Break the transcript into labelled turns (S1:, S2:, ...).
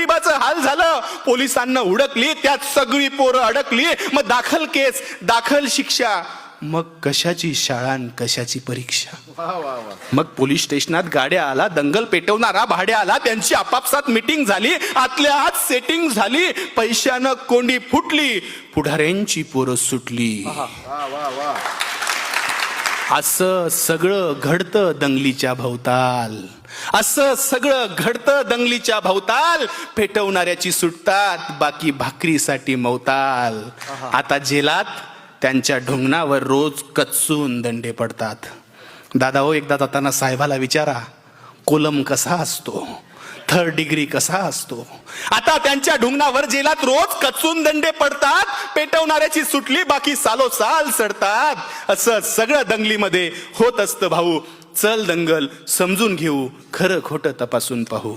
S1: गोरगरिबाचं हाल झालं, पोलिसांना हुडकली, त्यात सगळी पोरं अडकली, मग दाखल केस, दाखल शिक्षा, मग कशाची शाळा न कशाची परीक्षा. मग पोलीस स्टेशनात गाड्या आला, दंगल पेटवणारा भाड्या आला, त्यांची आपापसात मीटिंग झाली, आतल्या आत सेटिंग झाली, पैशानं कोंडी फुटली, पुढाऱ्यांची पोरं सुटली. असं सगळं घडतं दंगलीच्या भोवताल, असं सगळं घडतं दंगलीच्या भोवताल. पेटवणाऱ्याची सुटतात, बाकी भाकरीसाठी मवताल. आता जेलात त्यांच्या ढुंगणावर रोज कच्चून दंडे पडतात. दादा हो, एकदा जाताना साहेबाला विचारा, कोलम कसा असतो, 3rd डिग्री कसा असतो. आता त्यांच्या ढुंगणावर जेलात रोज कच्चून दंडे पडतात. पेटवणाऱ्याची सुटली, बाकी सालोसाल सडतात. असं सगळं दंगलीमध्ये होत असतं भाऊ. चल दंगल समजून घेऊ, खरं खोटं तपासून पाहू.